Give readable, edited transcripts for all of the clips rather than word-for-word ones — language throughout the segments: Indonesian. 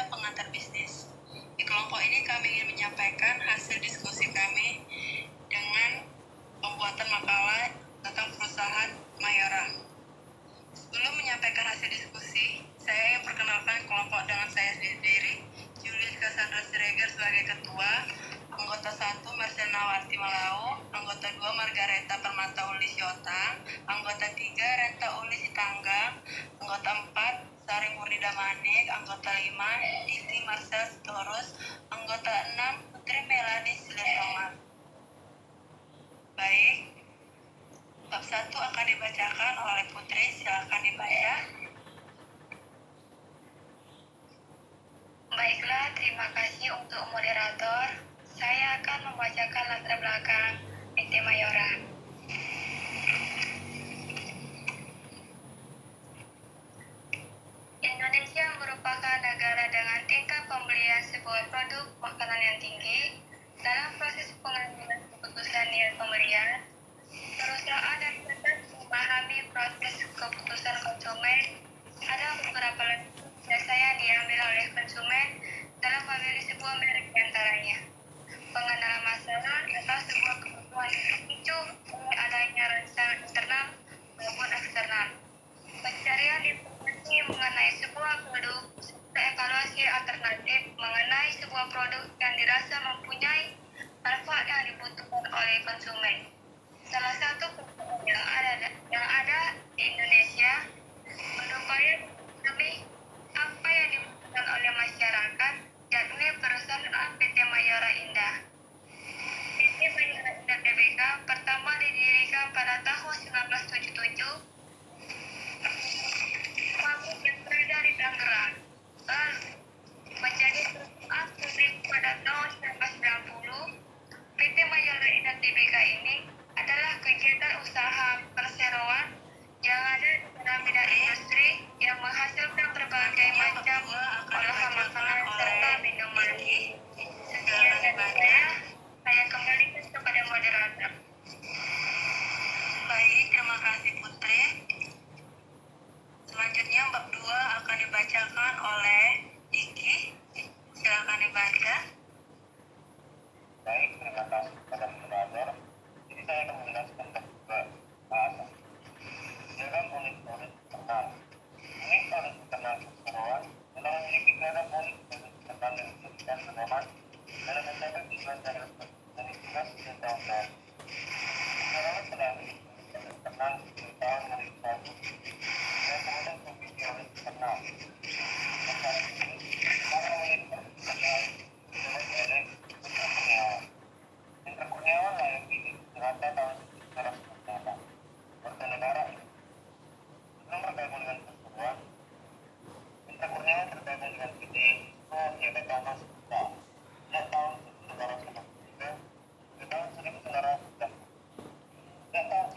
pengantar bisnis. Di kelompok ini kami ingin menyampaikan hasil diskusi kami dengan pembuatan makalah tentang perusahaan Mayora. Sebelum menyampaikan hasil diskusi, saya ingin perkenalkan kelompok dengan saya sendiri, Julius Cassandra Siregar sebagai ketua, anggota 1 Marcel Nawati Malau, anggota 2 Margareta Permata Uli Siotang, anggota 3 Renta Uli Sitanggang, anggota 4 Sari Murnida Manik, anggota 5 Diti Marcel Sitorus, anggota 6 Putri Melani Silentoman. Baik, bab 1 akan dibacakan oleh Putri, silakan dibaca. Baiklah, terima kasih untuk moderator. Saya akan membacakan latar belakang PT Mayora. Indonesia merupakan negara dengan tingkat pembelian sebuah produk makanan yang tinggi. Dalam proses pengambilan keputusan nilai pembelian, perusahaan dan tetap memahami proses keputusan konsumen. Ada beberapa jasa yang diambil oleh konsumen dalam memilih sebuah merek diantaranya. Pengenalan masalah atau sebuah kebutuhan yang dipicu oleh adanya rasa internal maupun eksternal. Pencarian informasi mengenai sebuah produk serta evaluasi alternatif mengenai sebuah produk yang dirasa mempunyai manfaat yang dibutuhkan oleh konsumen. Salah satu perusahaan yang ada di Indonesia berupaya lebih apa yang dibutuhkan oleh masyarakat, yakni perusahaan PT Mayora Indah. PT Mayora Indah Tbk pertama didirikan pada tahun 1977, pabrik yang berada di Tangerang, lalu menjadi perusahaan publik pada tahun 1990. PT Mayora Indah Tbk ini adalah kegiatan usaha perseroan yang ada dalam bidang industri yang menghasilkan berbagai macam olahan makanan serta minuman. Sekian dari saya kembalikan kepada moderator. Baik, terima kasih Putri. Selanjutnya bab 2 akan dibacakan oleh Diki. Silakan dibaca. Baik, terima kasih kepada moderator. Jadi saya akan menjelaskan bab 2 bahasa. Dalam unit-unit internal. Unit-unit internal perseroan telah memiliki program unit-unit internal yang dijadikan pedoman dalam mencapai tujuan dan tugas dan tanggung jawab. Perseroan telah memiliki unit internal dari tahun 2001 dan kemudian komisi unit internal. Sekarang ini, para unit internal dipimpin oleh Dr. Kurniawan. Dr. Kurniawan lah yang pilih Jakarta tahun 1998. Warga negara ini. Sebelum bergabung dengan perseroan, Dr. Kurniawan tergabung dengan PT Jabatan Mas Kita sejak tahun 1993 ke tahun 1990. Sejak tahun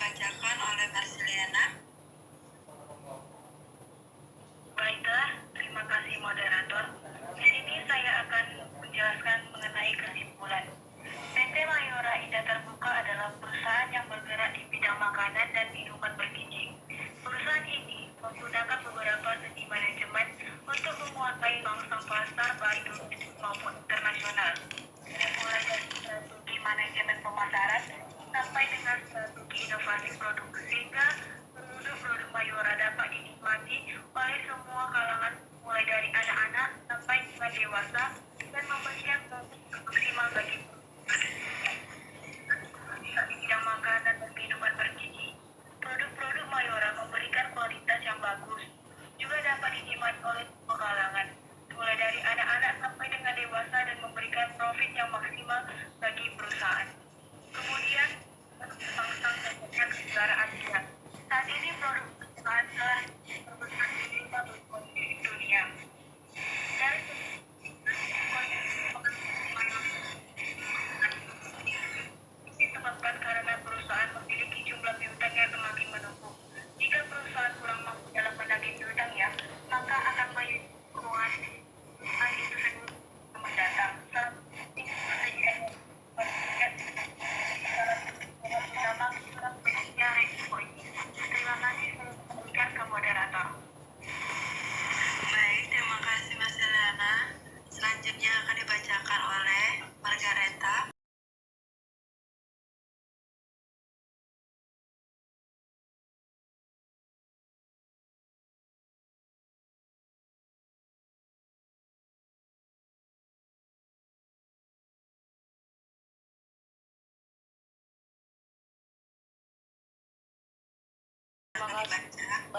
dibacakan oleh Marceliana. Baiklah, terima kasih moderator. Di sini saya akan menjelaskan mengenai kesimpulan. PT Mayora Indah Terbuka adalah perusahaan yang bergerak di bidang makanan dan minuman bergizi. Perusahaan ini menggunakan beberapa segi manajemen untuk menguasai pangsa pasar baik domestik maupun internasional. Mulai dari strategi manajemen pemasaran sampai dengan strategi inovasi produk sehingga produk-produk Mayora dapat dinikmati oleh semua kalangan mulai dari anak-anak sampai dengan dewasa dan memberikan produk maksimal bagi di bidang makanan dan minuman bergizi. Produk-produk Mayora memberikan kualitas yang bagus, juga dapat dinikmati oleh semua kalangan, mulai dari anak-anak sampai dengan dewasa dan memberikan profit yang maksimal bagi perusahaan. Kemudian, pangsa dan negara Asia. Saat ini produk perusahaan telah terbesar di 5 dunia. Dari disebabkan karena perusahaan memiliki jumlah piutang yang semakin menumpuk. Jika perusahaan kurang mampu dalam menagih piutangnya, maka akan keuangan itu sendiri mendatang. Terima kasih, saya kembalikan ke moderator. Baik, terima kasih Marceliana. Selanjutnya akan dibacakan oleh Margareta.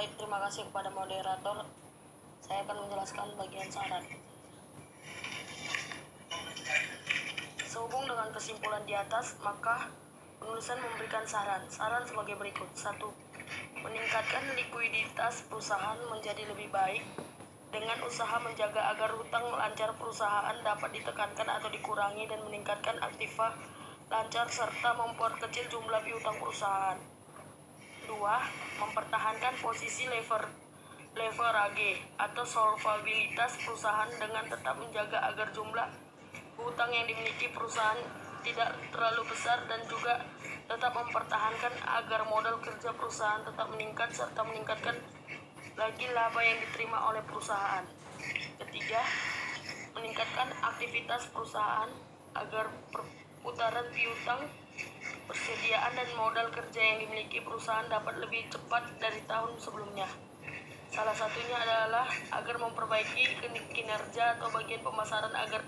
Terima kasih kepada moderator. Saya akan menjelaskan bagian saran. Sehubung dengan kesimpulan di atas, maka penulisan memberikan saran. Saran sebagai berikut. 1. Meningkatkan likuiditas perusahaan menjadi lebih baik dengan usaha menjaga agar hutang lancar perusahaan dapat ditekankan atau dikurangi dan meningkatkan aktiva lancar serta memperkecil jumlah piutang perusahaan. 2. Mempertahankan posisi leverage atau solvabilitas perusahaan dengan tetap menjaga agar jumlah hutang yang dimiliki perusahaan tidak terlalu besar dan juga tetap mempertahankan agar modal kerja perusahaan tetap meningkat serta meningkatkan lagi laba yang diterima oleh perusahaan. 3. Meningkatkan aktivitas perusahaan agar perputaran piutang, persediaan dan modal kerja yang dimiliki perusahaan dapat lebih cepat dari tahun sebelumnya. Salah satunya adalah agar memperbaiki kinerja atau bagian pemasaran agar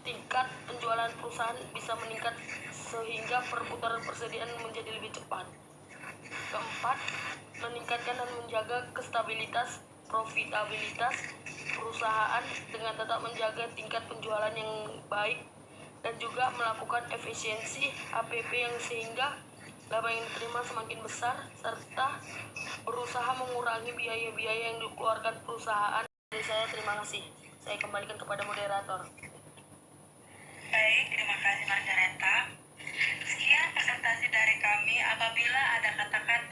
tingkat penjualan perusahaan bisa meningkat sehingga perputaran persediaan menjadi lebih cepat. 4. Meningkatkan dan menjaga kestabilitas profitabilitas perusahaan dengan tetap menjaga tingkat penjualan yang baik dan juga melakukan efisiensi APP yang sehingga laba yang diterima semakin besar serta berusaha mengurangi biaya-biaya yang dikeluarkan perusahaan. Dari saya terima kasih. Saya kembalikan kepada moderator. Baik, terima kasih Margareta. Sekian presentasi dari kami. Apabila ada kata-kata